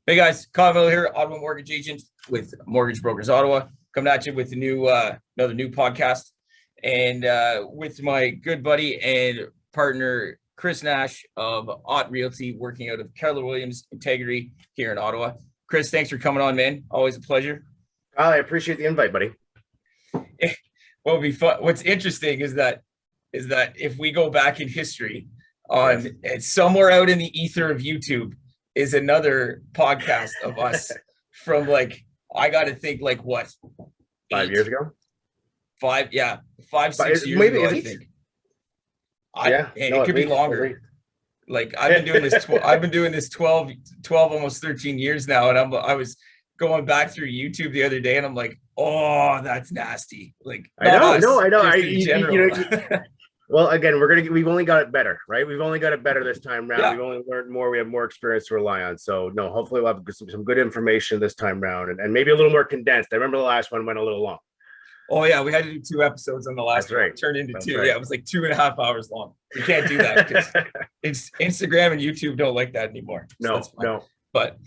Hey guys, Conville here, Ottawa mortgage agent with Mortgage Brokers Ottawa, coming at you with a new another new podcast, and with my good buddy and partner Chris Nash of Ott Realty, working out of Keller Williams Integrity here in Ottawa. Chris, thanks for coming on, man. Always a pleasure. I appreciate the invite, buddy. What would be fun? What's interesting is that if we go back in history, on it's somewhere out in the ether of YouTube is another podcast of us from I got to think what 5 years ago, 6 years maybe ago, I think. It could be longer. I've been doing this. I've been doing this 12, almost 13 years now, and I was going back through YouTube the other day, and I'm like, oh, that's nasty. I know. Well, again, we've only got it better, right? We've only got it better this time round. We've only learned more. We have more experience to rely on. So no, hopefully we'll have some good information this time round, and maybe a little more condensed. I remember the last one went a little long. Oh yeah, we had to do 2 episodes on the last one. It turned into two. Right. Yeah, it was 2.5 hours long. We can't do that because Instagram and YouTube don't like that anymore. So no. But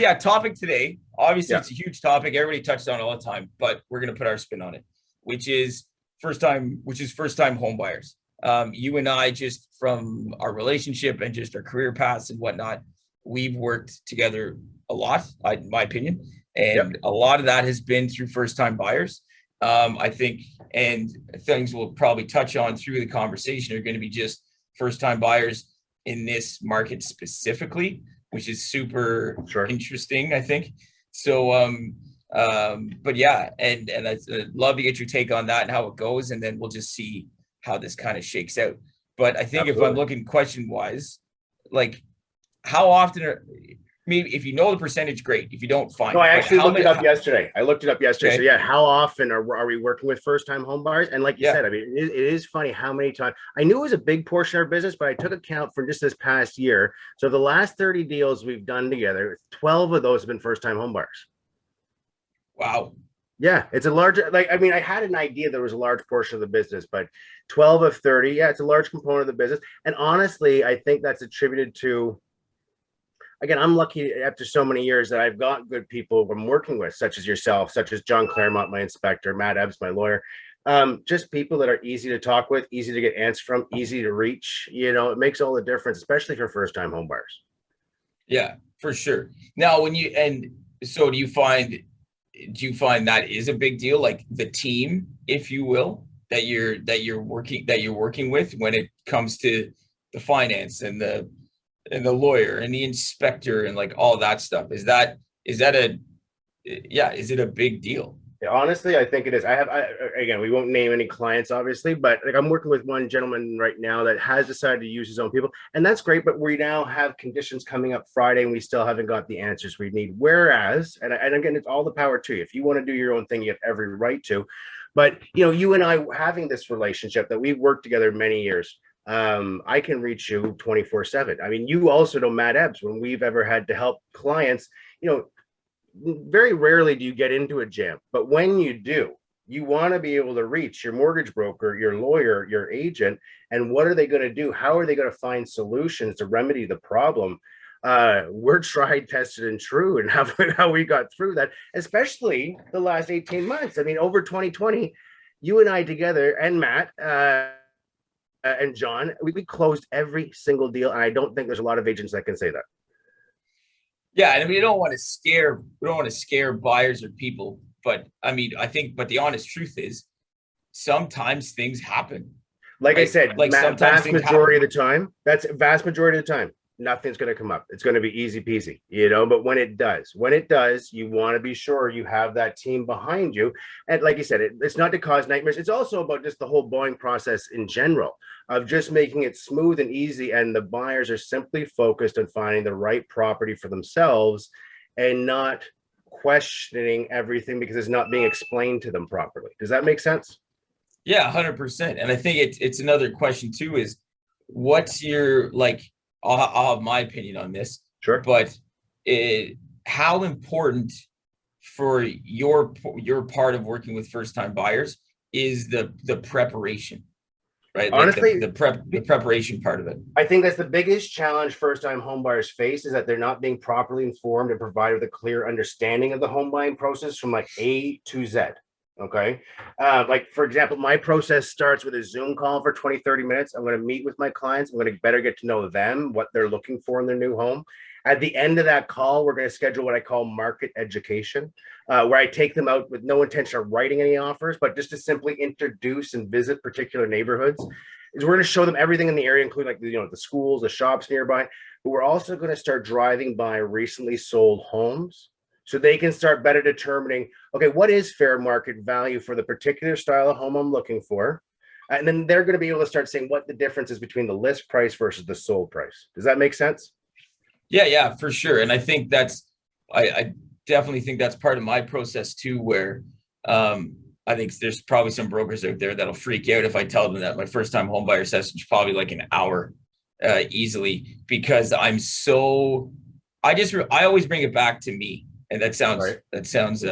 yeah, topic today. Obviously, it's a huge topic. Everybody touched on it all the time, but we're gonna put our spin on it, which is first time home buyers. You and I, just from our relationship and just our career paths and whatnot, we've worked together a lot, in my opinion, and a lot of that has been through first time buyers. I think, and things we'll probably touch on through the conversation are going to be just first time buyers in this market specifically, which is super interesting, I think. So, but yeah, and I'd love to get your take on that and how it goes, and then we'll just see how this kind of shakes out. But I think if I'm looking question wise, how often maybe if you know the percentage, great. If you don't, fine. No, I actually looked it up yesterday. Okay. So yeah, how often are we working with first time home buyers? And like you said, I mean, it is funny how many times I knew it was a big portion of our business, but I took account for just this past year. So the last 30 deals we've done together, 12 of those have been first time home buyers. Wow. Yeah, it's a large, I had an idea there was a large portion of the business, but 12 of 30, it's a large component of the business. And honestly, I think that's attributed to, again, I'm lucky after so many years that I've got good people I'm working with, such as yourself, such as John Claremont, my inspector, Matt Ebbs, my lawyer, just people that are easy to talk with, easy to get answers from, easy to reach. It makes all the difference, especially for first time home buyers. Yeah, for sure. Now, do you find that is a big deal, like the team, if you will, that you're working with when it comes to the finance and the lawyer and the inspector and all that stuff? Is it a big deal? Yeah, honestly, I think it is. Again, we won't name any clients, obviously, but I'm working with one gentleman right now that has decided to use his own people, and that's great. But we now have conditions coming up Friday, and we still haven't got the answers we need. Whereas, and again, it's all the power to you. If you want to do your own thing, you have every right to. But you and I having this relationship that we've worked together many years, I can reach you 24/7. I mean, you also know Matt Ebbs. When we've ever had to help clients, very rarely do you get into a jam, but when you do, you want to be able to reach your mortgage broker, your lawyer, your agent, and what are they going to do? How are they going to find solutions to remedy the problem? We're tried, tested, and true, and how we got through that, especially the last 18 months. I mean, over 2020, you and I together, and Matt and John, we closed every single deal, and I don't think there's a lot of agents that can say that. Yeah, and we don't want to scare buyers or people, but the honest truth is sometimes things happen. Like I said, vast majority of the time, nothing's going to come up. It's going to be easy peasy, but when it does, you want to be sure you have that team behind you. And like you said, it's not to cause nightmares. It's also about just the whole buying process in general of just making it smooth and easy. And the buyers are simply focused on finding the right property for themselves and not questioning everything because it's not being explained to them properly. Does that make sense? Yeah, 100%. And I think it's another question too, is what's your, I'll have my opinion on this. Sure. But how important for your part of working with first time buyers is the preparation? right? Like Honestly, the preparation part of it. I think that's the biggest challenge first-time home buyers face, is that they're not being properly informed and provided with a clear understanding of the home buying process from like A to Z. Okay. Like for example, my process starts with a Zoom call for 20, 30 minutes. I'm going to meet with my clients. I'm going to better get to know them, what they're looking for in their new home. At the end of that call, we're going to schedule what I call market education, where I take them out with no intention of writing any offers, but just to simply introduce and visit particular neighborhoods. Is we're going to show them everything in the area, including like the schools, the shops nearby. But we're also going to start driving by recently sold homes, so they can start better determining, okay, what is fair market value for the particular style of home I'm looking for? And then they're going to be able to start saying what the difference is between the list price versus the sold price. Does that make sense? Yeah, for sure. And I think I definitely think that's part of my process too, where I think there's probably some brokers out there that'll freak out if I tell them that my first time home buyer session is probably like an hour easily, because I always bring it back to me. And that sounds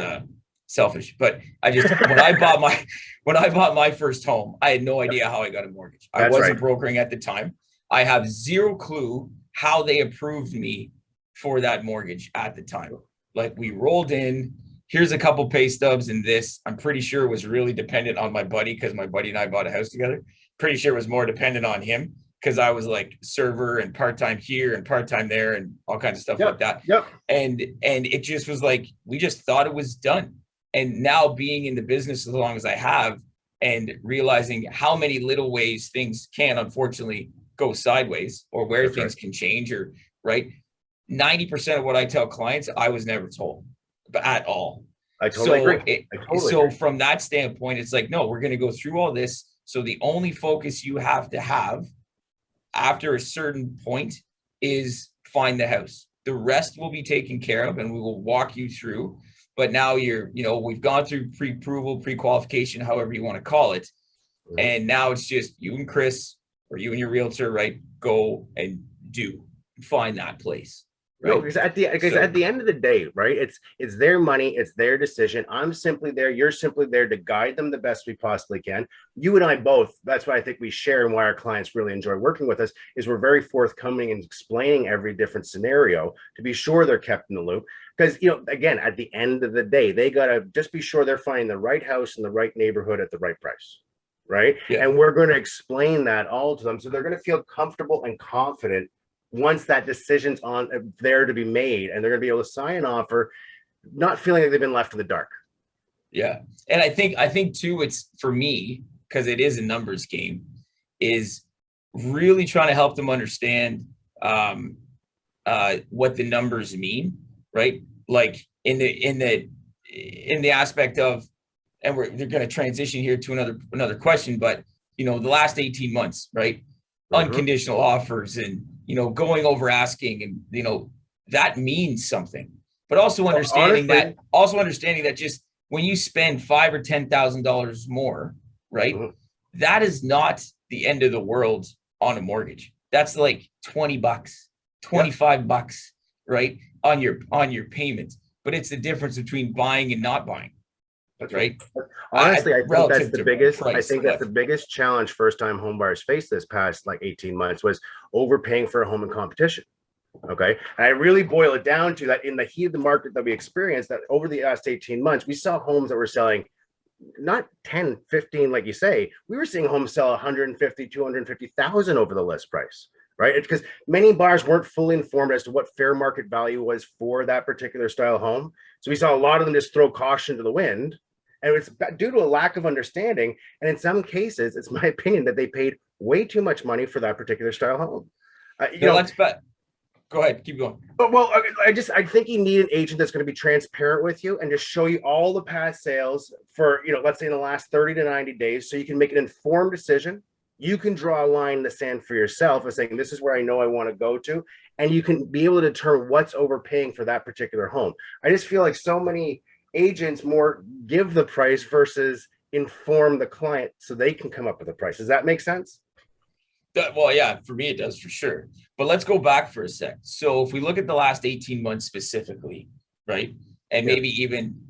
selfish, but when I bought my first home, I had no idea how I got a mortgage. I wasn't brokering at the time. I have zero clue how they approved me for that mortgage at the time. Like, we rolled in, here's a couple pay stubs, and this, I'm pretty sure, was really dependent on my buddy, because my buddy and I bought a house together. Pretty sure it was more dependent on him, because I was like server and part-time here and part-time there and all kinds of stuff like that. Yep. And it just was like, we just thought it was done. And now, being in the business as long as I have, and realizing how many little ways things can unfortunately go sideways, or where things can change, or 90% of what I tell clients, I was never told at all. I totally agree. So from that standpoint, it's like, no, we're going to go through all this. So the only focus you have to have after a certain point is find the house. The rest will be taken care of, and we will walk you through. But now we've gone through pre-approval, pre-qualification, however you want to call it. And now it's just you and Chris, or you and your realtor, go and find that place. Right. No, because at the end of the day, right, it's their money, it's their decision. I'm simply there. You're simply there to guide them the best we possibly can. You and I both. That's why I think we share, and why our clients really enjoy working with us, is we're very forthcoming and explaining every different scenario to be sure they're kept in the loop. Because again, at the end of the day, they gotta just be sure they're finding the right house in the right neighborhood at the right price. Right. Yeah. And we're going to explain that all to them, so they're going to feel comfortable and confident once that decision's there to be made, and they're going to be able to sign an offer, not feeling like they've been left in the dark. Yeah. And I think too, it's, for me, because it is a numbers game, is really trying to help them understand what the numbers mean, right? Like in the aspect of, and they're going to transition here to another question, but the last 18 months, right? Unconditional offers, and going over asking, and that means something. But also understanding that just when you spend $5,000 or $10,000 more, right, that is not the end of the world on a mortgage. That's like $20, $25, right, on your payment. But it's the difference between buying and not buying. That's right. Honestly, I think that's the biggest. I think that's the biggest challenge first-time homebuyers face this past 18 months, was overpaying for a home in competition. Okay, and I really boil it down to that in the heat of the market that we experienced, that over the last 18 months, we saw homes that were selling not 10, 15, like you say. We were seeing homes sell 150, 250,000 over the list price. Right, it's because many buyers weren't fully informed as to what fair market value was for that particular style of home. So we saw a lot of them just throw caution to the wind. And it's due to a lack of understanding. And in some cases, it's my opinion that they paid way too much money for that particular style home. Let's bet. Go ahead, keep going. Well, I think you need an agent that's going to be transparent with you and just show you all the past sales for, let's say in the last 30 to 90 days, so you can make an informed decision. You can draw a line in the sand for yourself of saying, this is where I know I want to go to. And you can be able to determine what's overpaying for that particular home. I just feel like so many agents more give the price versus inform the client so they can come up with a price. Does that make sense? Well, yeah, for me, it does, for sure. But let's go back for a sec. So if we look at the last 18 months specifically, right? And maybe even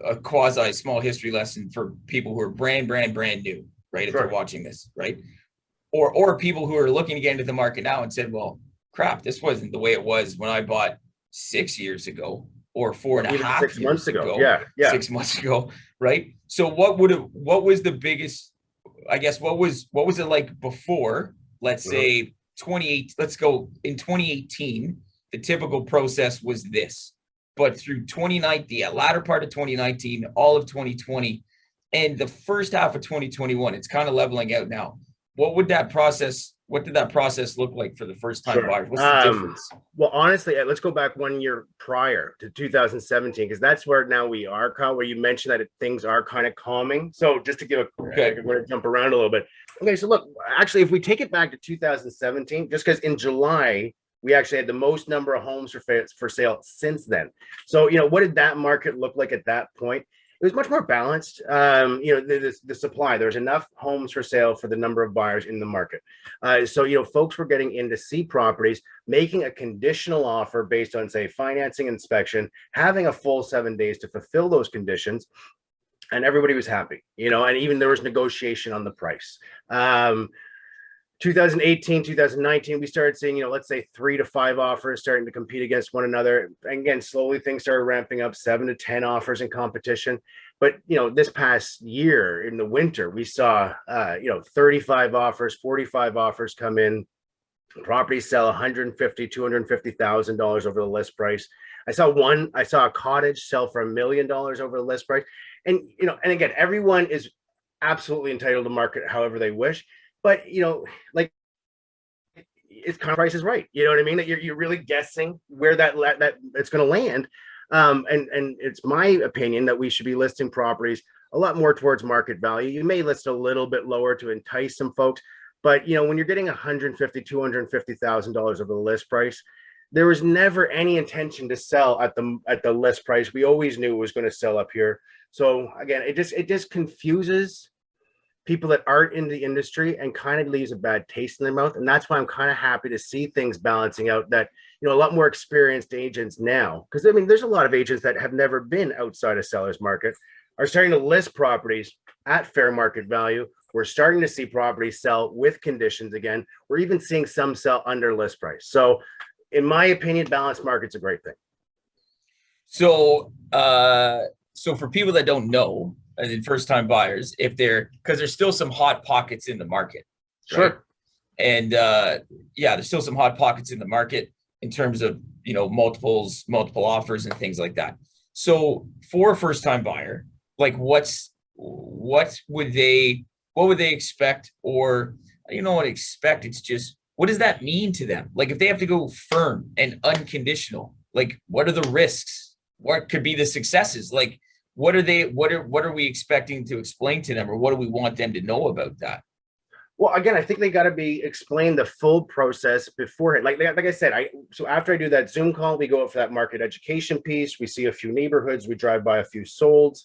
a quasi small history lesson for people who are brand new, right? If they're watching this, right? or people who are looking to get into the market now and said, well, crap, this wasn't the way it was when I bought 6 years ago or four and a Even half 6 months years ago. ago, Yeah. 6 months ago, right? So what was the biggest, I guess, what was it like before, let's say 28, let's go in 2018, the typical process was this, but through 2019, the latter part of 2019, all of 2020, and the first half of 2021, it's kind of leveling out now. What did that process look like for the first time buyers? What's the difference? Well, honestly, let's go back 1 year prior to 2017, because that's where now we are, Kyle, where you mentioned that things are kind of calming. So just to give we're going to jump around a little bit. Okay, so look, actually, if we take it back to 2017, just because in July, we actually had the most number of homes for sale since then. So, what did that market look like at that point? It was much more balanced. The supply, there's enough homes for sale for the number of buyers in the market. So, folks were getting in to see properties, making a conditional offer based on, say, financing, inspection, having a full 7 days to fulfill those conditions. And everybody was happy, and even there was negotiation on the price. 2018, 2019, we started seeing, let's say 3 to 5 offers starting to compete against one another. And again, slowly things started ramping up, 7 to 10 offers in competition. But, this past year in the winter, we saw, 35 offers, 45 offers come in. Properties sell $150,000, $250,000 over the list price. I saw a cottage sell for $1 million over the list price. And, and again, everyone is absolutely entitled to market however they wish. But, like, it's kind of price is right. You know what I mean? That you're really guessing where that it's going to land. And it's my opinion that we should be listing properties a lot more towards market value. You may list a little bit lower to entice some folks, but when you're getting $150,000, $250,000 over the list price, there was never any intention to sell at the list price. We always knew it was going to sell up here. So again, it just confuses people that aren't in the industry and kind of leaves a bad taste in their mouth. And that's why I'm kind of happy to see things balancing out, that, a lot more experienced agents now, because there's a lot of agents that have never been outside of seller's market, are starting to list properties at fair market value. We're starting to see properties sell with conditions again. We're even seeing some sell under list price. So in my opinion, balanced market's a great thing. So, for people that don't know, and first-time buyers, because there's still some hot pockets in the market. Right? Sure. And there's still some hot pockets in the market in terms of, multiple offers and things like that. So for a first-time buyer, like what would they expect? Or what expect? It's just, what does that mean to them? Like if they have to go firm and unconditional, like what are the risks? What could be the successes? Like, what are we expecting to explain to them, or what do we want them to know about that? Well, again, I think they got to be explained the full process beforehand. Like I said, so after I do that Zoom call, we go up for that market education piece. We see a few neighborhoods, we drive by a few solds.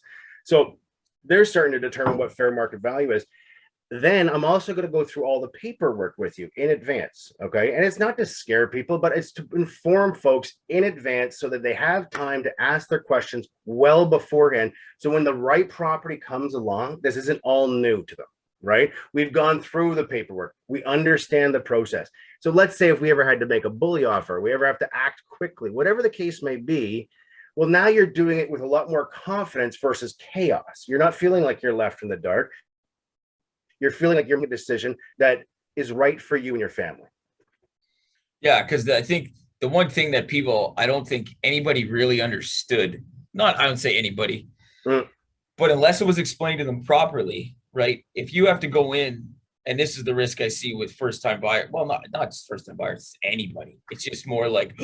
So they're starting to determine what fair market value is. Then I'm also going to go through all the paperwork with you in advance. Okay. And it's not to scare people, but it's to inform folks in advance so that they have time to ask their questions well beforehand. So when the right property comes along, this isn't all new to them, right? We've gone through the paperwork. We understand the process. So let's say if we ever had to make a bully offer, we ever have to act quickly, whatever the case may be. Well, now you're doing it with a lot more confidence versus chaos. You're not feeling like you're left in the dark. You're feeling like you're making a decision that is right for you and your family. Yeah, because I think the one thing that I don't think anybody really understood, I don't say anybody, but unless it was explained to them properly, right? If you have to go in, and this is the risk I see with first-time buyer, well, not just first-time buyers, it's anybody. It's just more like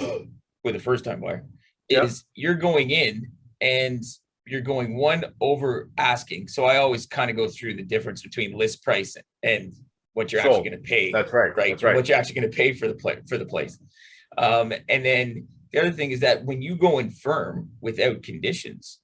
with a first-time buyer, is you're going in and you're going one over asking. So I always kind of go through the difference between list price and what you're actually going to pay. That's right. Right. That's right. What you're actually going to pay for the place. And then the other thing is that when you go in firm without conditions,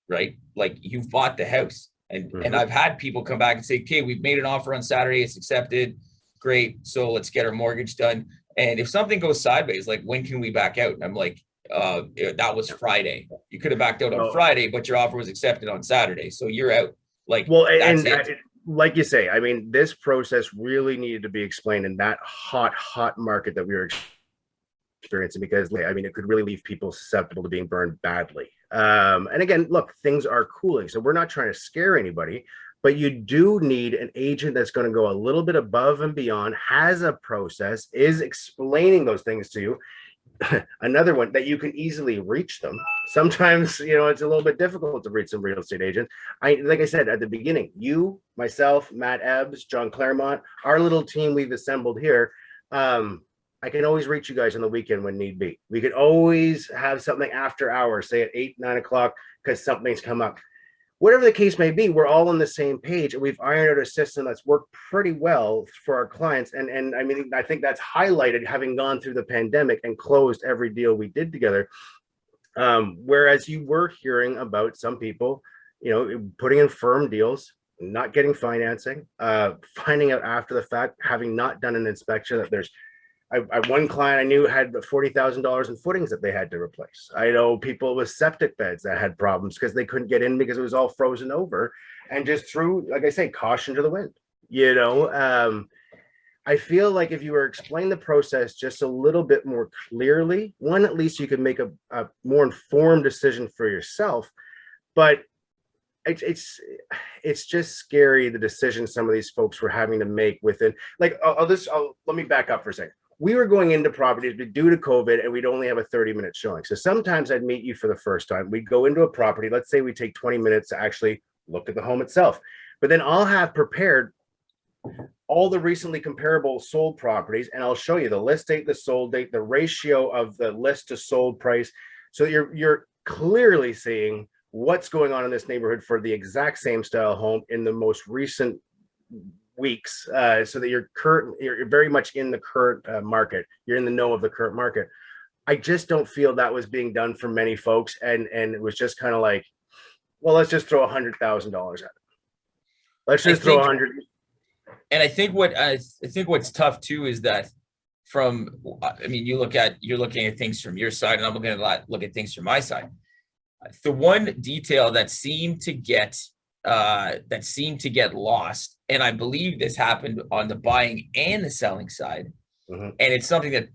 right? Like you've bought the house, and I've had people come back and say, okay, we've made an offer on Saturday. It's accepted. Great. So let's get our mortgage done. And if something goes sideways, like when can we back out? And I'm like, that was Friday. You could have backed out on Friday, but your offer was accepted on Saturday, so you're out. Like, well, that's and it. like you say, I mean, this process really needed to be explained in that hot market that we were experiencing, because I mean, it could really leave people susceptible to being burned badly. And again, look, things are cooling, so we're not trying to scare anybody, but you do need an agent that's going to go a little bit above and beyond, has a process, is explaining those things to you. Another one that you can easily reach them. Sometimes, it's a little bit difficult to reach some real estate agents. Like I said at the beginning, you, myself, Matt Ebbs, John Claremont, our little team we've assembled here. I can always reach you guys on the weekend when need be. We could always have something after hours, say at 8, 9 o'clock, because something's come up. Whatever the case may be, we're all on the same page, and we've ironed out a system that's worked pretty well for our clients. And I mean, I think that's highlighted having gone through the pandemic and closed every deal we did together. Whereas you were hearing about some people, putting in firm deals, not getting financing, finding out after the fact, having not done an inspection, that there's one client I knew had $40,000 in footings that they had to replace. I know people with septic beds that had problems because they couldn't get in because it was all frozen over, and just threw, like I say, caution to the wind. I feel like if you were explaining the process just a little bit more clearly, one, at least you could make a more informed decision for yourself. But it's just scary, the decisions some of these folks were having to make within, like, let me back up for a second. We were going into properties, but due to COVID, and we'd only have a 30-minute showing. So sometimes I'd meet you for the first time. We'd go into a property. Let's say we take 20 minutes to actually look at the home itself. But then I'll have prepared all the recently comparable sold properties, and I'll show you the list date, the sold date, the ratio of the list to sold price. So you're clearly seeing what's going on in this neighborhood for the exact same style home in the most recent weeks, so that you're very much in the current market. You're in the know of the current market. I just don't feel that was being done for many folks, and it was just kind of like, well, let's just throw $100,000 at it. Let's just throw 100. And I think what's tough too is that you're looking at things from your side, and I'm going to look at things from my side. The one detail that seemed to get lost, and I believe this happened on the buying and the selling side, and it's something that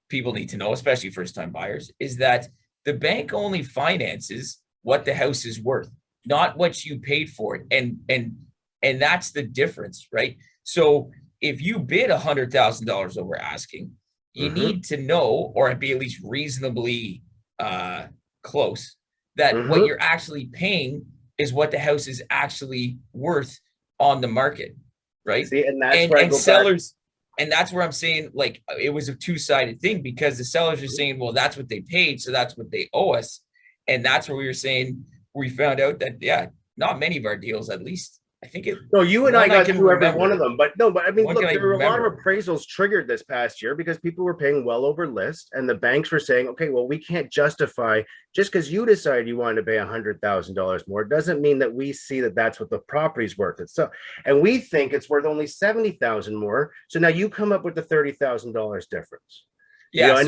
people need to know, especially first-time buyers, is that the bank only finances what the house is worth, not what you paid for it, and that's the difference, right? So if you bid $100,000 over asking, you need to know, or be at least reasonably close, that what you're actually paying is what the house is actually worth on the market, right? See, and that's where sellers, and that's where I'm saying, like, it was a two-sided thing, because the sellers are saying, well, that's what they paid, so that's what they owe us. And that's where we were saying, we found out that, not many of our deals, at least, I think it. No, you and I got through every one of them, but I mean, look, there were a lot of appraisals triggered this past year because people were paying well over list, and the banks were saying, okay, well, we can't justify, just because you decided you wanted to pay $100,000 more, doesn't mean that we see that that's what the property's worth. And we think it's worth only $70,000 more. So now you come up with the $30,000 difference. Yeah,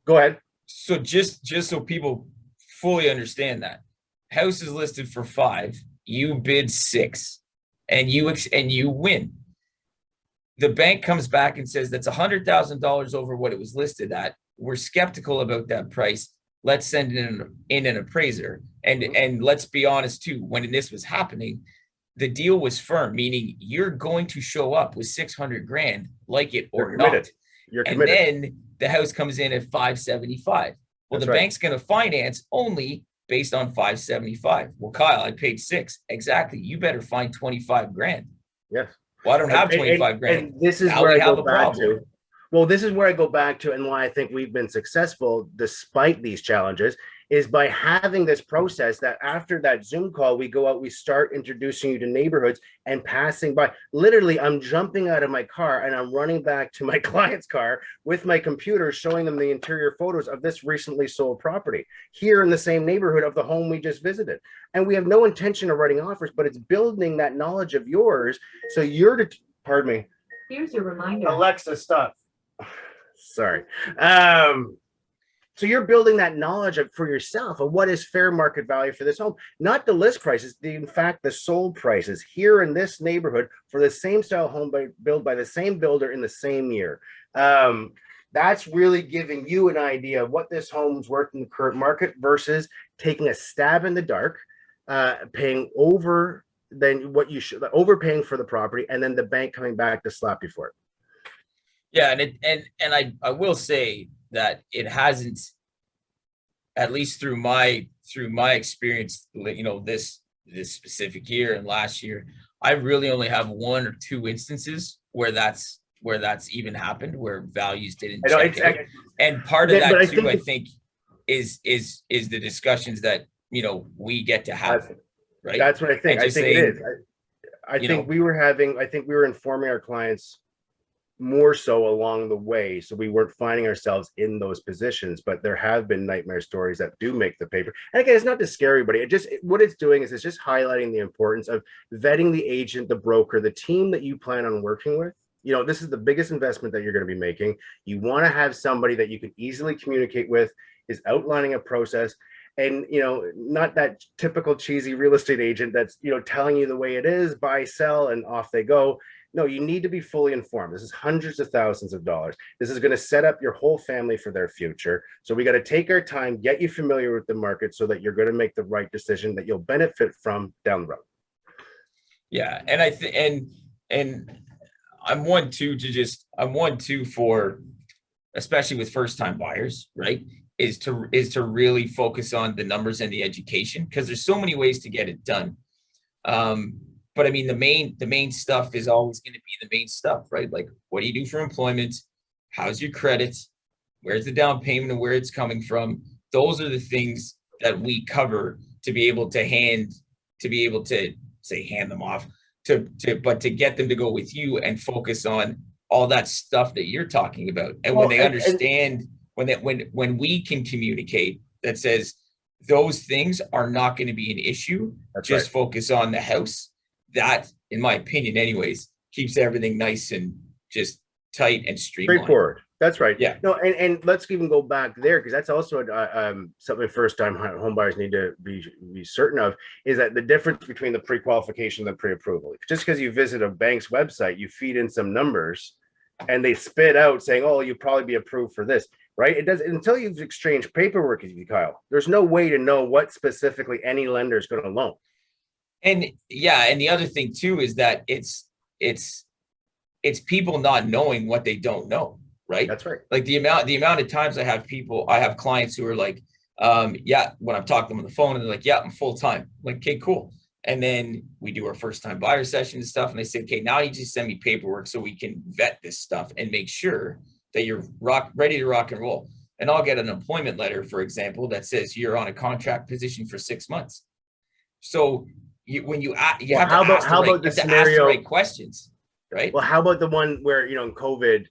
go ahead. So just so people fully understand that, house is listed for 5. You bid 6, and you win. The bank comes back and says that's $100,000 over what it was listed at. We're skeptical about that price. Let's send in an appraiser. And let's be honest too, when this was happening, the deal was firm, meaning you're going to show up with $600,000, like it or not. You're committed. And then the house comes in at $575,000. Well, that's the bank's going to finance only based on $575,000. Well, Kyle, I paid $6,000. Exactly. You better find $25,000. Yes. Well, I don't have $25,000. And this is where I go back to. Well, this is where I go back to, and why I think we've been successful despite these challenges, is by having this process that after that Zoom call, we go out, we start introducing you to neighborhoods and passing by. Literally, I'm jumping out of my car and I'm running back to my client's car with my computer, showing them the interior photos of this recently sold property here in the same neighborhood of the home we just visited. And we have no intention of writing offers, but it's building that knowledge of yours. So pardon me. Here's your reminder. Alexa, stop. Sorry. So you're building that knowledge for yourself of what is fair market value for this home, not the list prices, in fact, the sold prices here in this neighborhood for the same style home built by the same builder in the same year. That's really giving you an idea of what this home's worth in the current market versus taking a stab in the dark, paying over than what you should, overpaying for the property, and then the bank coming back to slap you for it. Yeah, and I will say that it hasn't, at least through my experience, this specific year and last year, I really only have 1 or 2 instances where that's even happened, where values didn't check out. And part of that too, I think, is the discussions that we get to have. Right. That's what I think. I think it is. I think we were informing our clients more so along the way, so we weren't finding ourselves in those positions. But there have been nightmare stories that do make the paper. And again, it's not to scare everybody. What it's doing is it's just highlighting the importance of vetting the agent, the broker, the team that you plan on working with. This is the biggest investment that you're going to be making. You want to have somebody that you can easily communicate with, is outlining a process, and not that typical cheesy real estate agent that's telling you the way it is, buy, sell, and off they go. No, you need to be fully informed. This is hundreds of thousands of dollars. This is going to set up your whole family for their future. So we got to take our time, get you familiar with the market so that you're going to make the right decision that you'll benefit from down the road. Yeah. And I think, and I'm one too for, especially with first time buyers, right? Is to really focus on the numbers and the education, because there's so many ways to get it done. But I mean, the main stuff is always going to be the main stuff, right? Like, what do you do for employment? How's your credit? Where's the down payment and where it's coming from? Those are the things that we cover to be able to hand them off but to get them to go with you and focus on all that stuff that you're talking about. And when they understand, when we can communicate that says those things are not going to be an issue, just focus on the house. That, in my opinion anyways, keeps everything nice and just tight and straightforward. That's right. Yeah. No, and let's even go back there, because that's also something first-time home buyers need to be certain of, is that the difference between the pre-qualification and the pre-approval. Just because you visit a bank's website, you feed in some numbers, and they spit out saying, "Oh, you'll probably be approved for this." Right? It does, until you've exchanged paperwork with you, Kyle. There's no way to know what specifically any lender is going to loan. And yeah, and the other thing too is that it's people not knowing what they don't know, right? That's right. Like the amount of times I have clients who are like, when I'm talking to them on the phone and they're like, "Yeah, I'm full time." I'm like, "Okay, cool." And then we do our first time buyer session and stuff, and they say, "Okay, now you just send me paperwork so we can vet this stuff and make sure that you're ready to rock and roll." And I'll get an employment letter, for example, that says you're on a contract position for 6 months. So when you have to ask the right questions, right? Well, how about the one where, in COVID,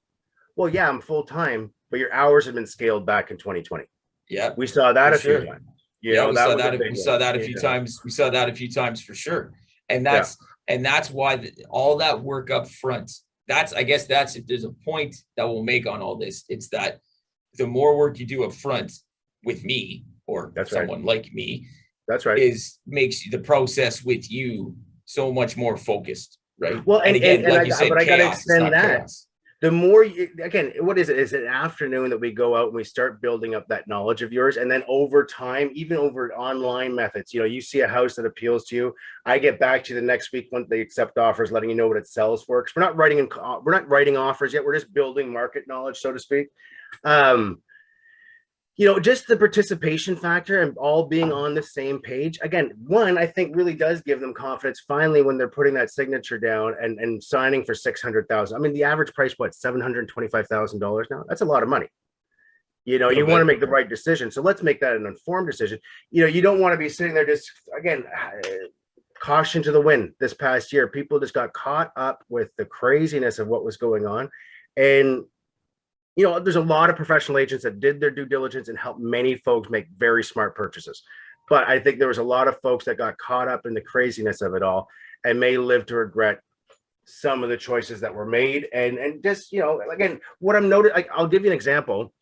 well, yeah, I'm full time, but your hours have been scaled back in 2020. Yeah, we saw that a few times. We saw that a few times. We saw that a few times for sure. And that's why all that work up front. I guess if there's a point that we'll make on all this, it's that the more work you do up front with me or someone like me, makes the process with you so much more focused, right? Well, and again, like you said, but I got to extend that. Chaos. The more what is it? Is it afternoon that we go out and we start building up that knowledge of yours, and then over time, even over online methods, you see a house that appeals to you, I get back to you the next week when they accept offers, letting you know what it sells for. Because we're not writing offers yet. We're just building market knowledge, so to speak. Just the participation factor and all being on the same page. Again, I think really does give them confidence finally when they're putting that signature down and signing for $600,000. I mean, the average price, $725,000 now? That's a lot of money. You want to make the right decision. So let's make that an informed decision. You don't want to be sitting there just, again, caution to the wind this past year. People just got caught up with the craziness of what was going on. And there's a lot of professional agents that did their due diligence and helped many folks make very smart purchases. But I think there was a lot of folks that got caught up in the craziness of it all and may live to regret some of the choices that were made. And just, again, what I'm noting, I'll give you an example.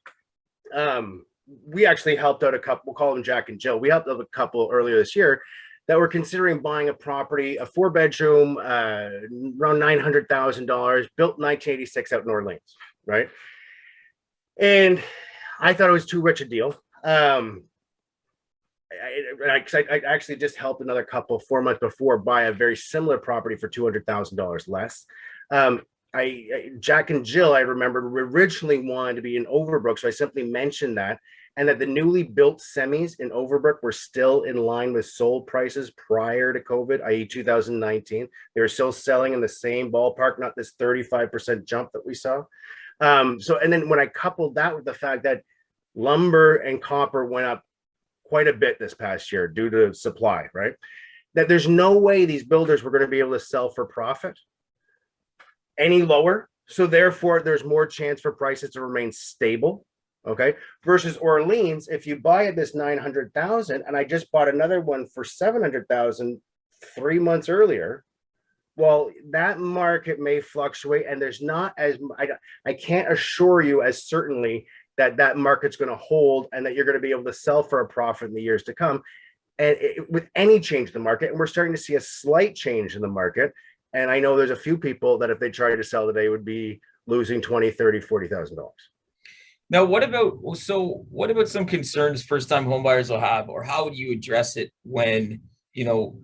we actually helped out a couple, we'll call them Jack and Jill. We helped out a couple earlier this year that were considering buying a property, a 4-bedroom, around $900,000, built in 1986 out in Orleans, right? And I thought it was too rich a deal. I actually just helped another couple 4 months before buy a very similar property for $200,000 less. Jack and Jill, I remember, originally wanted to be in Overbrook, so I simply mentioned that, and that the newly built semis in Overbrook were still in line with sold prices prior to COVID, i.e. 2019. They were still selling in the same ballpark, not this 35% jump that we saw. And then when I coupled that with the fact that lumber and copper went up quite a bit this past year due to supply, right? That there's no way these builders were going to be able to sell for profit any lower. So therefore, there's more chance for prices to remain stable. Okay. Versus Orleans, if you buy at this 900,000, and I just bought another one for 700,000 3 months earlier, well, that market may fluctuate, and there's not as I can't assure you as certainly that that market's going to hold and that you're going to be able to sell for a profit in the years to come. And with any change in the market, and we're starting to see a slight change in the market. And I know there's a few people that if they tried to sell today would be losing $20,000, $30,000, $40,000. Now, what about some concerns first-time homebuyers will have, or how would you address it when, you know,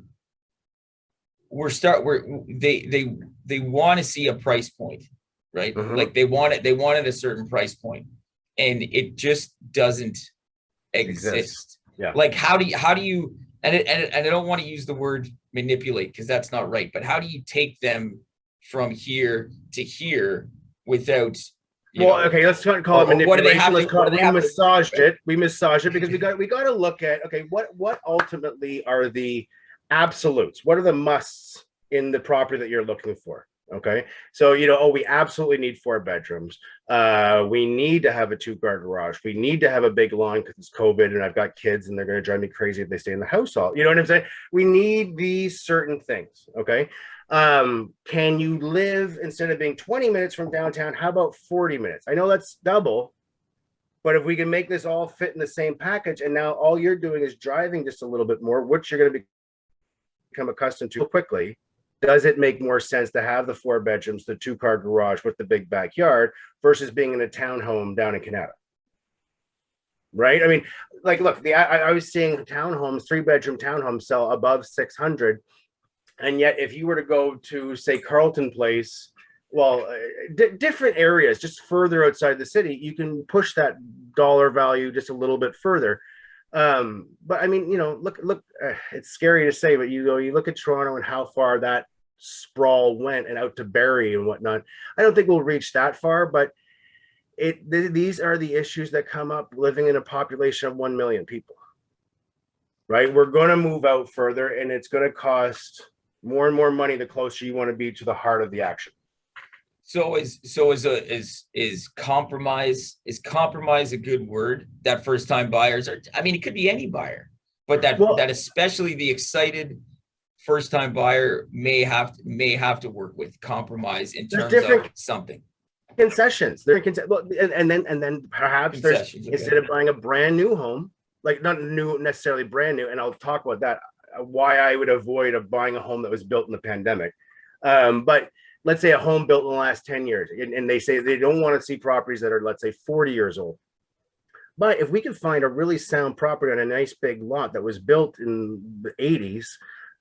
they want to see a price point, right? Mm-hmm. Like they wanted a certain price point, and it just doesn't exist. Yeah. Like how do you and I don't want to use the word manipulate because that's not right, but how do you take them from here to here without okay, let's call it manipulation. We massaged it because we got to look at, okay, what ultimately are the absolutes? What are the musts in the property that you're looking for? Okay, so we absolutely need 4 bedrooms. We need to have a 2-car garage. We need to have a big lawn because it's COVID and I've got kids and they're going to drive me crazy if they stay in the house all. You know what I'm saying? We need these certain things. Okay. Can you live, instead of being 20 minutes from downtown, how about 40 minutes? I know that's double, but if we can make this all fit in the same package, and now all you're doing is driving just a little bit more, which you're going to become accustomed to quickly, does it make more sense to have the 4 bedrooms, the 2-car garage with the big backyard versus being in a townhome down in Canada? Right? I mean, like, look, I was seeing townhomes, 3-bedroom townhomes sell above 600. And yet, if you were to go to, say, Carlton Place, well, different areas, just further outside the city, you can push that dollar value just a little bit further. But I mean, look, it's scary to say, but you look at Toronto and how far that sprawl went and out to Barrie and whatnot. I don't think we'll reach that far, but these are the issues that come up living in a population of 1 million people, right? We're going to move out further, and it's going to cost more and more money the closer you want to be to the heart of the action. So is compromise a good word that first time buyers are? I mean, it could be any buyer, but that especially the excited first time buyer may have to work with compromise in terms of something. Concessions. And then perhaps there's, instead of buying a brand new home, like not new necessarily brand new, and I'll talk about that, why I would avoid buying a home that was built in the pandemic. But let's say a home built in the last 10 years, and they say they don't want to see properties that are, let's say, 40 years old. But if we can find a really sound property on a nice big lot that was built in the 80s,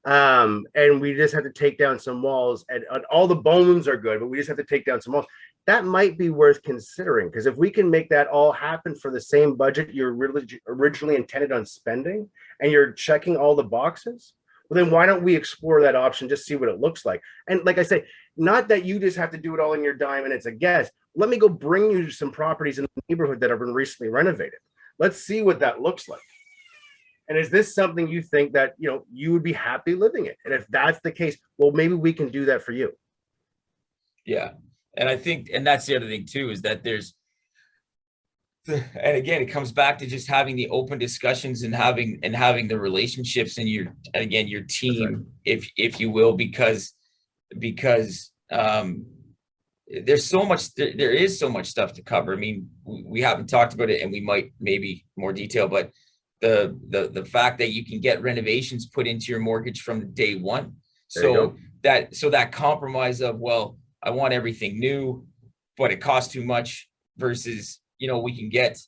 and we just have to take down some walls, and all the bones are good, but we just have to take down some walls, that might be worth considering. Because if we can make that all happen for the same budget you're really originally intended on spending, and you're checking all the boxes, well, then why don't we explore that option, just see what it looks like? And like I say, not that you just have to do it all in your dime and it's a guess. Let me go bring you some properties in the neighborhood that have been recently renovated. Let's see what that looks like. And is this something you think that, you would be happy living in? And if that's the case, well, maybe we can do that for you. Yeah. And I think, and that's the other thing too, is that and again, it comes back to just having the open discussions and having the relationships and your team, right, if you will, because there's so much, there is so much stuff to cover. I mean, we haven't talked about it, and we might maybe more detail, but the fact that you can get renovations put into your mortgage from day one. So that compromise of, well, I want everything new, but it costs too much, versus, we can get,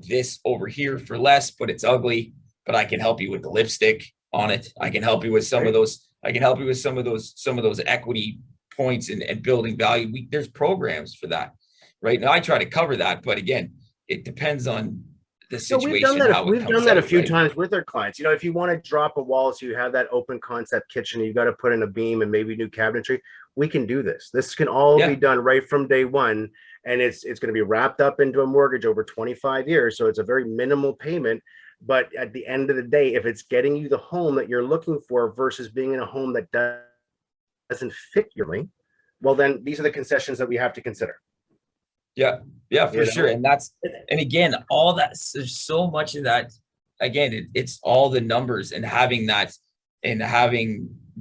this over here for less, but it's ugly, but I can help you with the lipstick on it. I can help you with some of those. I can help you with some of those equity points and building value. There's programs for that, right? Now I try to cover that, but again, it depends on the situation. We've done that a few times with our clients. If you want to drop a wall so you have that open concept kitchen, you got to put in a beam and maybe new cabinetry, we can do this. This can all be done right from day one, and it's going to be wrapped up into a mortgage over 25 years. So it's a very minimal payment. But at the end of the day, if it's getting you the home that you're looking for versus being in a home that doesn't fit your money, well, then these are the concessions that we have to consider. Yeah, for sure. And again, all that, there's so much of that. Again, it's all the numbers and having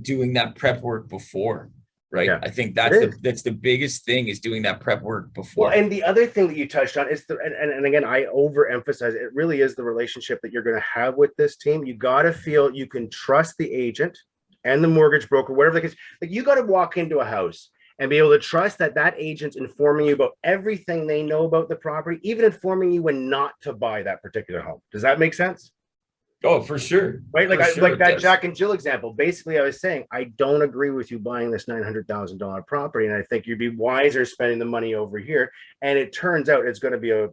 doing that prep work before, right? I think that's the biggest thing, is doing that prep work before. Well, and the other thing that you touched on is and again, I overemphasize, it really is the relationship that you're going to have with this team. You got to feel you can trust the agent and the mortgage broker, whatever the case. Like, you got to walk into a house and be able to trust that agent's informing you about everything they know about the property, even informing you when not to buy that particular home. Does that make sense? Oh, for sure. Right? Like that Jack and Jill example. Basically, I was saying, I don't agree with you buying this $900,000 property, and I think you'd be wiser spending the money over here. And it turns out it's going to be a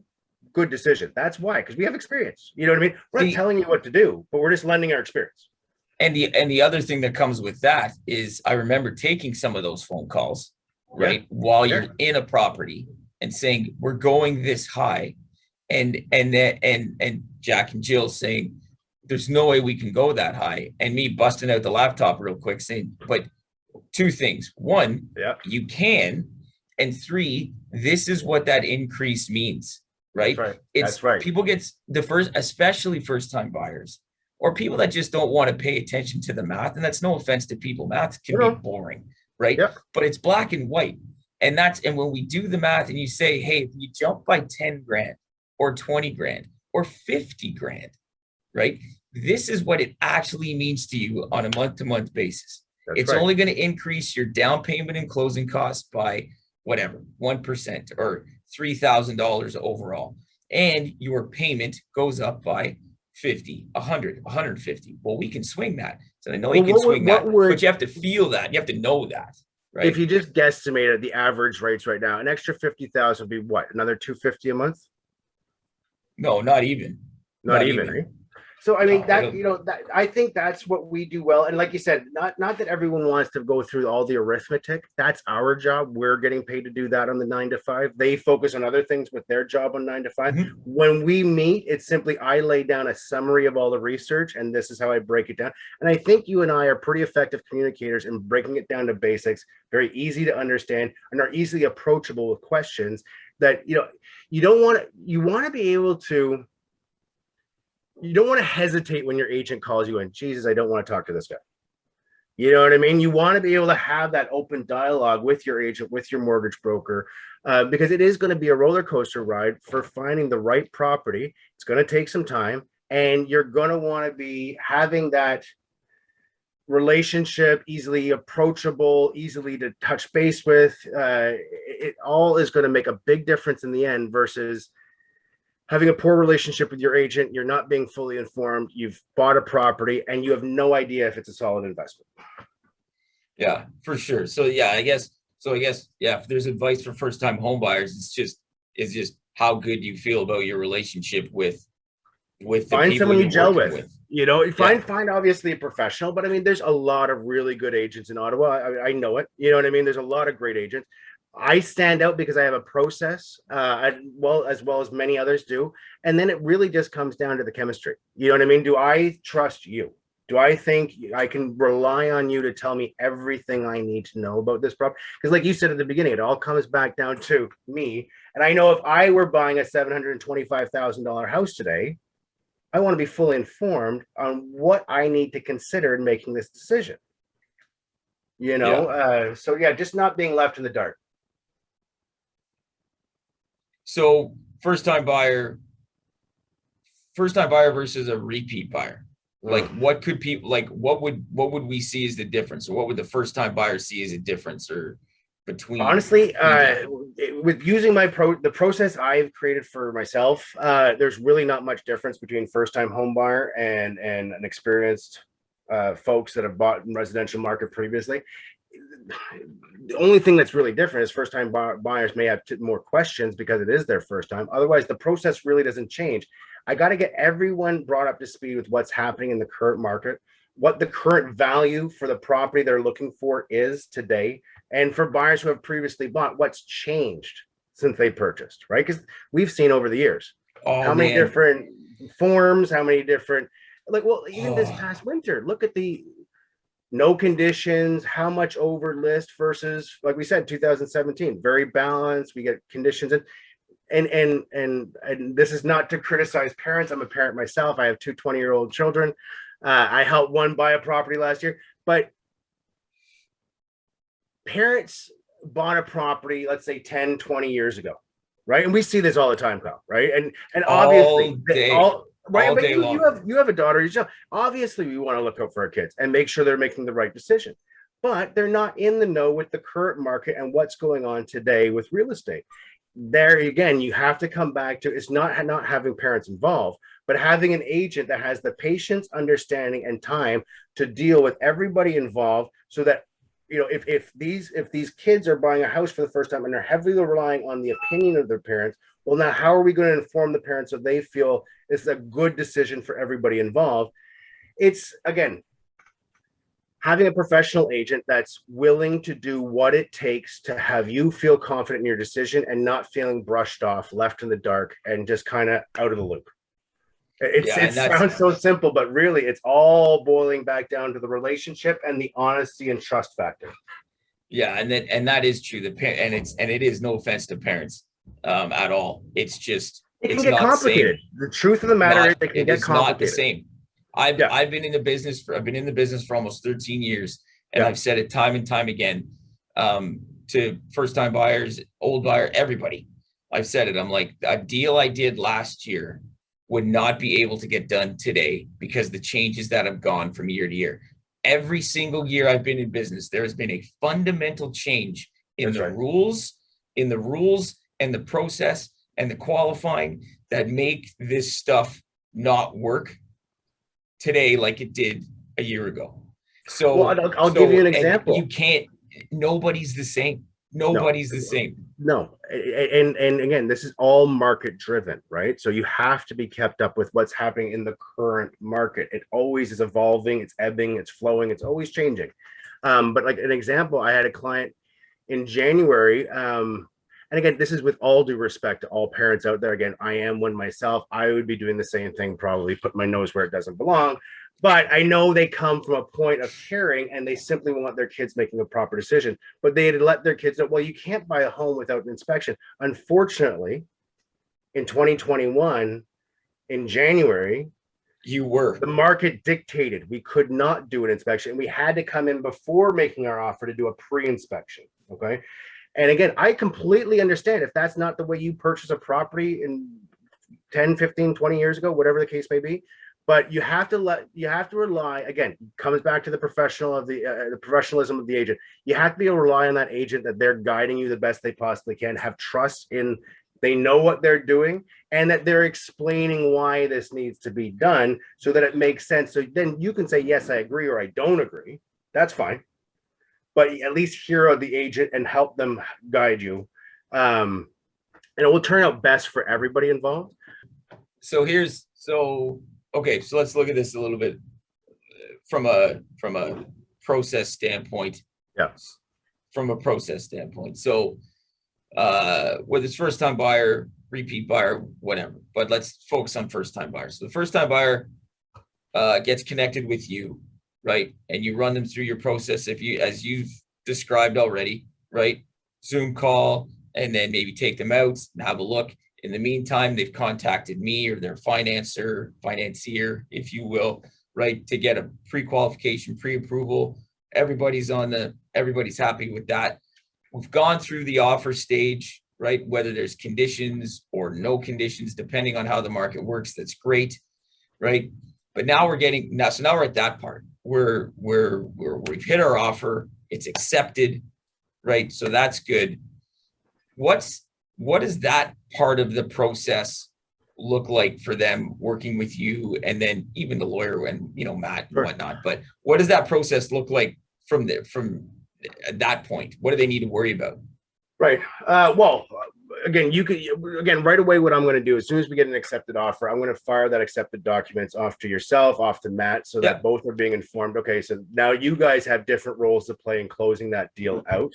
good decision. That's why, because we have experience. You know what I mean? We're not telling you what to do, but we're just lending our experience. And the other thing that comes with that is, I remember taking some of those phone calls, right, while you're in a property, and saying, we're going this high, and Jack and Jill saying, there's no way we can go that high, and me busting out the laptop real quick saying, but two things: one, you can, and three, this is what that increase means, right? That's right. People get especially first-time buyers, or people that just don't want to pay attention to the math. And that's no offense to people. Math can be boring, right? But it's black and white. And when we do the math and you say, hey, if you jump by 10 grand or 20 grand or 50 grand, right? This is what it actually means to you on a month-to-month basis. It's only going to increase your down payment and closing costs by whatever, 1% or $3,000 overall. And your payment goes up by 50, 100, 150. Well, we can swing that. So I know you can swing that, but you have to feel that. You have to know that, right? If you just guesstimate the average rates right now, an extra 50,000 would be what? Another 250 a month? No, not even. Not even, right? So I mean, I think that's what we do well. And like you said, not that everyone wants to go through all the arithmetic. That's our job. We're getting paid to do that on the 9 to 5. They focus on other things with their job on 9 to 5. Mm-hmm. When we meet, it's simply, I lay down a summary of all the research, and this is how I break it down. And I think you and I are pretty effective communicators in breaking it down to basics, very easy to understand, and are easily approachable with questions that, you want to be able to. You don't want to hesitate when your agent calls you and, Jesus, I don't want to talk to this guy. You know what I mean? You want to be able to have that open dialogue with your agent, with your mortgage broker, because it is going to be a roller coaster ride for finding the right property. It's going to take some time, and you're going to want to be having that relationship easily approachable, easily to touch base with. It all is going to make a big difference in the end versus having a poor relationship with your agent. You're not being fully informed. You've bought a property and you have no idea if it's a solid investment. Yeah, for sure. So I guess, if there's advice for first-time home buyers, it's just how good you feel about your relationship with the find people someone you gel with. Find obviously a professional, but I mean, there's a lot of really good agents in Ottawa. I know it. You know what I mean? There's a lot of great agents. I stand out because I have a process, as well as many others do. And then it really just comes down to the chemistry. You know what I mean? Do I trust you? Do I think I can rely on you to tell me everything I need to know about this property? Because like you said at the beginning, it all comes back down to me. And I know if I were buying a $725,000 house today, I want to be fully informed on what I need to consider in making this decision. So just not being left in the dark. So first time buyer versus a repeat buyer. Like what could people like what would we see as the difference, or what would the first time buyer see as a difference or between? Honestly, with using the process I've created for myself, there's really not much difference between first time home buyer and an experienced folks that have bought in residential market previously. The only thing that's really different is first time buyers may have more questions because it is their first time. Otherwise, the process really doesn't change. I got to get everyone brought up to speed with what's happening in the current market, what the current value for the property they're looking for is today, and for buyers who have previously bought, what's changed since they purchased, right? Because we've seen over the years how many different forms, how many different, like, well, even this past winter, look at the no conditions, how much over list versus, like we said, 2017, very balanced. We get conditions and this is not to criticize parents. I'm a parent myself. I have two 20-year-old children. I helped one buy a property last year, but parents bought a property, let's say 10, 20 years ago, right? And we see this all the time, Kyle, right? And obviously, right, but you have a daughter yourself. Obviously, we want to look out for our kids and make sure they're making the right decision. But they're not in the know with the current market and what's going on today with real estate. There again, you have to come back to, it's not having parents involved, but having an agent that has the patience, understanding, and time to deal with everybody involved, so that, you know, if these kids are buying a house for the first time and they're heavily relying on the opinion of their parents, well, now how are we going to inform the parents so they feel it's a good decision for everybody involved? It's, again, having a professional agent that's willing to do what it takes to have you feel confident in your decision and not feeling brushed off, left in the dark, and just kind of out of the loop. It sounds so simple, but really it's all boiling back down to the relationship and the honesty and trust factor. Yeah, and that is true. It is no offense to parents at all. It's just it can get complicated. The truth of the matter is it can get complicated. Not the same. I've been in the business for almost 13 years, and I've said it time and time again to first time buyers, old buyer, everybody. I've said it. I'm like, a deal I did last year would not be able to get done today because the changes that have gone from year to year. Every single year I've been in business, there has been a fundamental change in the rules and the process and the qualifying that make this stuff not work today like it did a year ago. So well, I'll give you an example. Nobody's the same. Nobody's the same. No. And again, this is all market driven, right? So you have to be kept up with what's happening in the current market. It always is evolving, it's ebbing, it's flowing, it's always changing. But like an example, I had a client in January, and again, this is with all due respect to all parents out there. Again, I am one myself. I would be doing the same thing, probably put my nose where it doesn't belong. But I know they come from a point of caring and they simply want their kids making a proper decision. But they had let their kids know, well, you can't buy a home without an inspection. Unfortunately, in 2021, in January, the market dictated we could not do an inspection. We had to come in before making our offer to do a pre-inspection. Okay. And again, I completely understand if that's not the way you purchase a property in 10, 15, 20 years ago, whatever the case may be. But you have to rely, again, comes back to the the professionalism of the agent. You have to be able to rely on that agent, that they're guiding you the best they possibly can, have trust in, they know what they're doing, and that they're explaining why this needs to be done so that it makes sense. So then you can say, yes, I agree, or I don't agree. That's fine. But at least hear the agent and help them guide you. And it will turn out best for everybody involved. Okay, so let's look at this a little bit from a process standpoint. Yeah. From a process standpoint. So whether it's first time buyer, repeat buyer, whatever, but let's focus on first time buyers. So the first time buyer gets connected with you, right? And you run them through your process as you've described already, right? Zoom call, and then maybe take them out and have a look. In the meantime, they've contacted me or their financier, if you will, right, to get a pre-qualification, pre-approval. Everybody's happy with that. We've gone through the offer stage, right? Whether there's conditions or no conditions, depending on how the market works, that's great, right? But now we're at that part where we've hit our offer, it's accepted, right? So that's good. What does that part of the process look like for them working with you, and then even the lawyer and Matt and whatnot? But what does that process look like from that point? What do they need to worry about? Right. Well, again, right away, what I'm going to do as soon as we get an accepted offer, I'm going to fire that accepted documents off to yourself, off to Matt, so that both are being informed. Okay, so now you guys have different roles to play in closing that deal out.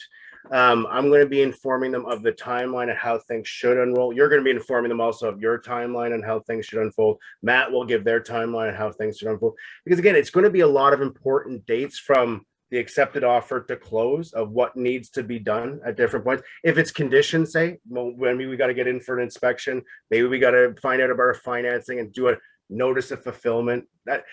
I'm going to be informing them of the timeline and how things should unroll. You're going to be informing them also of your timeline and how things should unfold. Matt will give their timeline and how things should unfold. Because again, it's going to be a lot of important dates from the accepted offer to close of what needs to be done at different points. If it's conditions, say, well, maybe we got to get in for an inspection. Maybe we got to find out about our financing and do a notice of fulfillment. That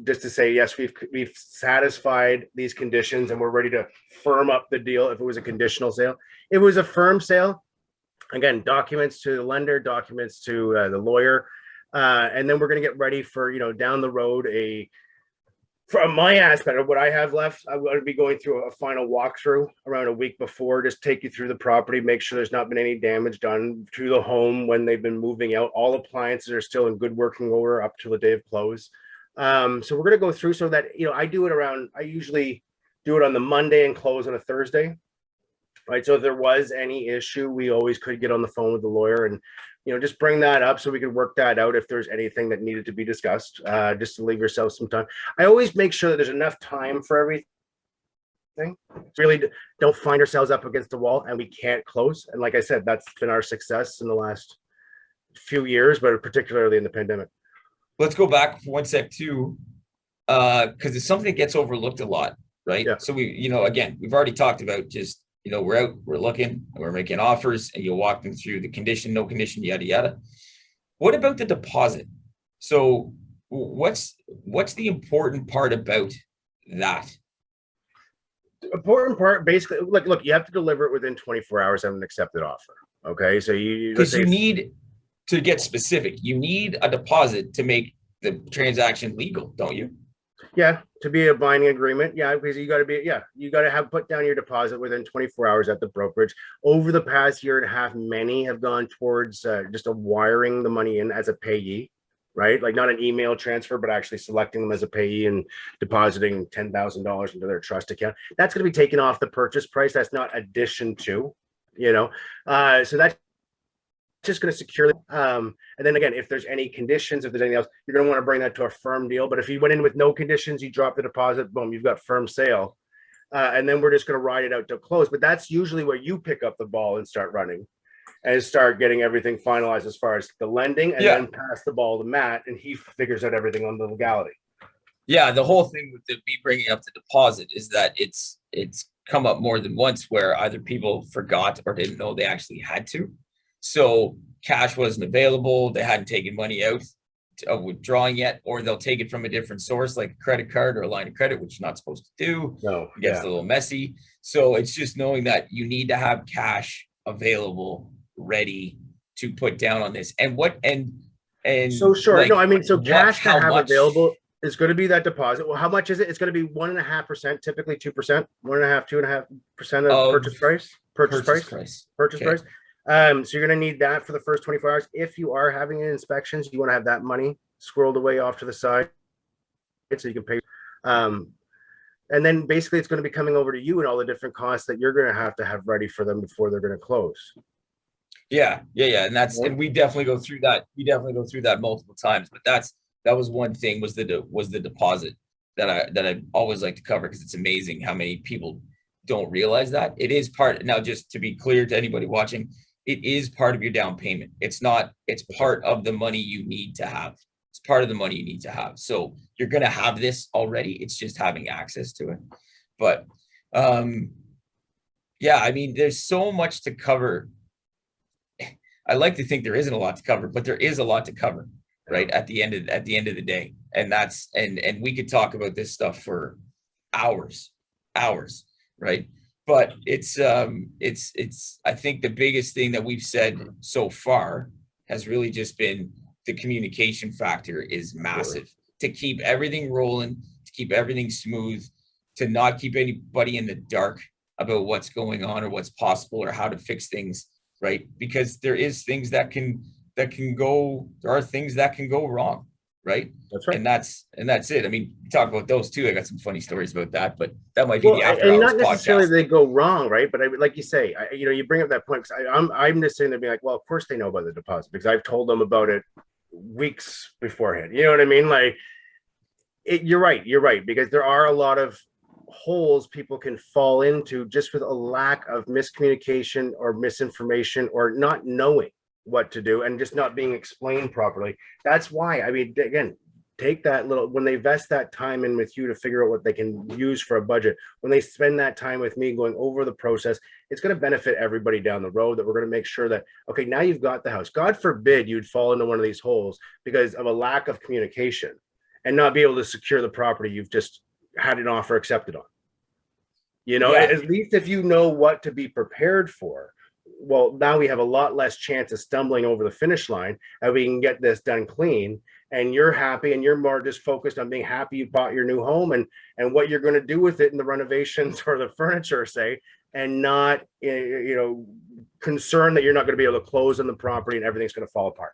just to say, yes, we've satisfied these conditions and we're ready to firm up the deal. If it was a conditional sale, if it was a firm sale, again, documents to the lender, documents to the lawyer, and then we're going to get ready for down the road from my aspect of what I have left, I'm going to be going through a final walkthrough around a week before, just take you through the property, make sure there's not been any damage done to the home when they've been moving out. All appliances are still in good working order up till the day of close. So we're going to go through so that, I usually do it on the Monday and close on a Thursday. Right. So if there was any issue, we always could get on the phone with the lawyer and, just bring that up so we could work that out if there's anything that needed to be discussed, just to leave yourself some time. I always make sure that there's enough time for everything. Really don't find ourselves up against the wall and we can't close. And like I said, that's been our success in the last few years, but particularly in the pandemic. Let's go back for 1 sec too, because it's something that gets overlooked a lot, right? Yeah. So again, we've already talked about just we're out, we're looking, and we're making offers, and you'll walk them through the condition, no condition, yada yada. What about the deposit? So what's the important part about that? The important part, basically, look, you have to deliver it within 24 hours of an accepted offer. Okay, so because you need to get specific. You need a deposit to make the transaction legal, don't you? Yeah, to be a binding agreement. Yeah, because you got to have put down your deposit within 24 hours at the brokerage. Over the past year and a half, many have gone towards just wiring the money in as a payee, right? Like not an email transfer, but actually selecting them as a payee and depositing $10,000 into their trust account. That's going to be taken off the purchase price. That's not addition to, so that's just going to secure it. And then again, if there's any conditions, if there's anything else, you're going to want to bring that to a firm deal. But if you went in with no conditions, you drop the deposit, boom, you've got firm sale. And then we're just going to ride it out till close. But that's usually where you pick up the ball and start running and start getting everything finalized as far as the lending, and then pass the ball to Matt and he figures out everything on the legality. Yeah, the whole thing with me bringing up the deposit is that it's come up more than once where either people forgot or didn't know they actually had to. So cash wasn't available. They hadn't taken money out of withdrawing yet, or they'll take it from a different source like a credit card or a line of credit, which you're not supposed to do. No, it gets a little messy. So it's just knowing that you need to have cash available, ready to put down on this. And so sure. Like, so cash to have available is going to be that deposit. Well, how much is it? It's going to be 1.5%, typically 2%, 1.5%, 2.5% of purchase price. Purchase price. So you're going to need that for the first 24 hours. If you are having inspections, you want to have that money squirreled away off to the side so you can pay. And then basically it's going to be coming over to you and all the different costs that you're going to have ready for them before they're going to close. Yeah. And we definitely go through that. We definitely go through that multiple times, but that was one thing was the deposit that I always like to cover, because it's amazing how many people don't realize that it is part. Now, just to be clear to anybody watching, it is part of your down payment. It's part of the money you need to have. It's part of the money you need to have. So you're going to have this already. It's just having access to it. But there's so much to cover. I like to think there isn't a lot to cover, but there is a lot to cover, right? At the end of the day. And and we could talk about this stuff for hours, right? but it's I think the biggest thing that we've said so far has really just been the communication factor is massive to keep everything rolling, to keep everything smooth, to not keep anybody in the dark about what's going on or what's possible or how to fix things, right? Because there is things that can go, there are things that can go wrong, right? That's right. And that's it. I mean, talk about those too. I got some funny stories about that, but that might be Well, the after and hours not necessarily podcast. they go wrong, right? But like you say, you bring up that point because I'm just sitting there being like, well, of course they know about the deposit because I've told them about it weeks beforehand. You know what I mean? Like, you're right because there are a lot of holes people can fall into just with a lack of miscommunication or misinformation or not knowing what to do and just not being explained properly. That's why, I mean, again, take that little, when they vest that time in with you to figure out what they can use for a budget, when they spend that time with me going over the process, it's going to benefit everybody down the road. That we're going to make sure that, okay, now you've got the house. God forbid you'd fall into one of these holes because of a lack of communication and not be able to secure the property you've just had an offer accepted on. At least if you know what to be prepared for, well, now we have a lot less chance of stumbling over the finish line and we can get this done clean and you're happy and you're more just focused on being happy you bought your new home and what you're going to do with it in the renovations or the furniture, say, and not, concerned that you're not going to be able to close on the property and everything's going to fall apart.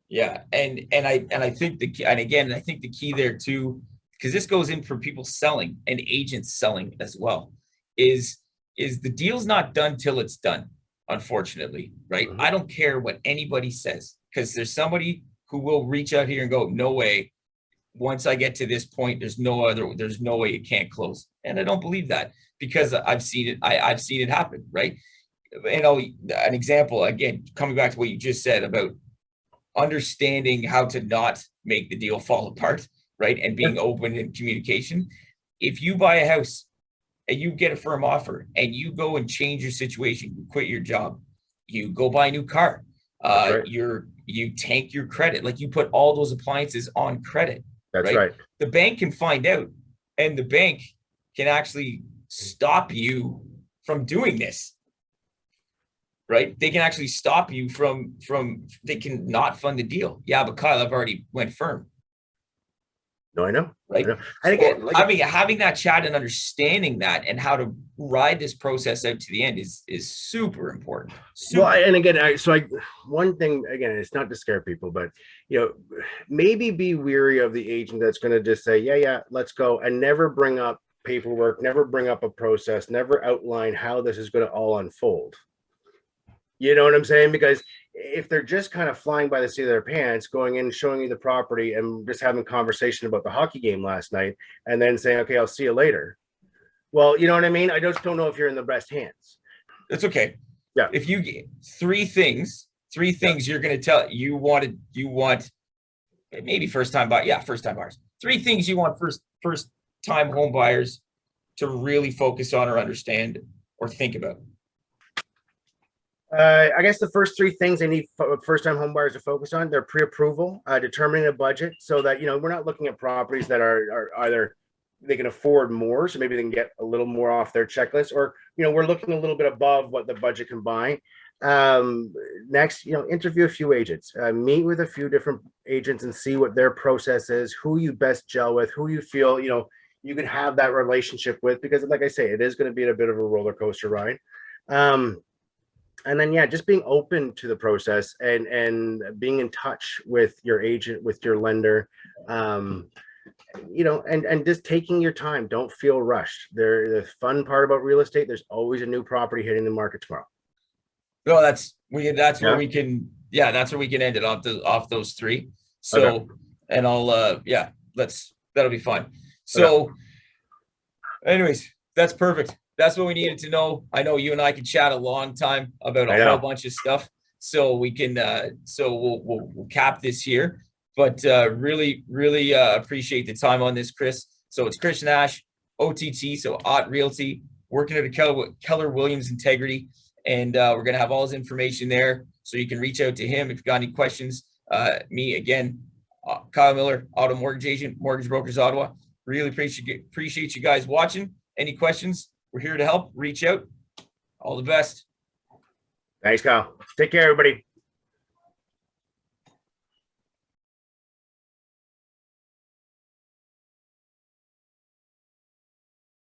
Yeah. And I think I think the key there too, because this goes in for people selling and agents selling as well, is the deal's not done till it's done, unfortunately, right? Mm-hmm. I don't care what anybody says, because there's somebody who will reach out here and go, no way, once I get to this point, there's no way it can't close. And I don't believe that because I've seen it. I've seen it happen, right? An example, again, coming back to what you just said about understanding how to not make the deal fall apart, right? And being open in communication. If you buy a house and you get a firm offer and you go and change your situation, you quit your job, you go buy a new car, right. you tank your credit, like you put all those appliances on credit. That's right. The bank can find out and the bank can actually stop you from doing this. Right? They can actually stop you from they can not fund the deal. Yeah, but Kyle, I've already went firm. No, I know. Right. I know. And again, having that chat and understanding that and how to ride this process out to the end is super important. Well, and again, one thing, again, it's not to scare people, but maybe be weary of the agent that's going to just say, yeah, let's go, and never bring up paperwork, never bring up a process, never outline how this is going to all unfold. You know what I'm saying? Because if they're just kind of flying by the seat of their pants, going in, showing you the property and just having conversation about the hockey game last night and then saying, okay, I'll see you later. Well, you know what I mean? I just don't know if you're in the best hands. That's okay. Yeah. If you get three things you're going to tell, you want maybe first time buyers. Yeah. First time buyers. Three things you want first time home buyers to really focus on or understand or think about. I guess the first three things they need first-time home buyers to focus on: they're pre-approval, determining a budget, so that we're not looking at properties that are either they can afford more, so maybe they can get a little more off their checklist, or we're looking a little bit above what the budget can buy. Next, interview a few agents, meet with a few different agents, and see what their process is, who you best gel with, who you feel you can have that relationship with, because, like I say, it is going to be a bit of a roller coaster ride. And then, just being open to the process and being in touch with your agent, with your lender, and just taking your time. Don't feel rushed. The fun part about real estate, there's always a new property hitting the market tomorrow. No, that's where we can end it off those three. So, okay. And I'll, that'll be fun. So, okay. Anyways, that's perfect. That's what we needed to know. I know you and I could chat a long time about a whole bunch of stuff. So we can, we'll cap this here, but really appreciate the time on this, Chris. So it's Chris Nash, OTT, so Ott Realty, working at a Keller Williams Integrity. And we're going to have all his information there. So you can reach out to him if you've got any questions. Me again, Kyle Miller, Auto Mortgage Agent, Mortgage Brokers Ottawa. Really appreciate you guys watching. Any questions? We're here to help. Reach out. All the best. Thanks, Kyle. Take care, everybody.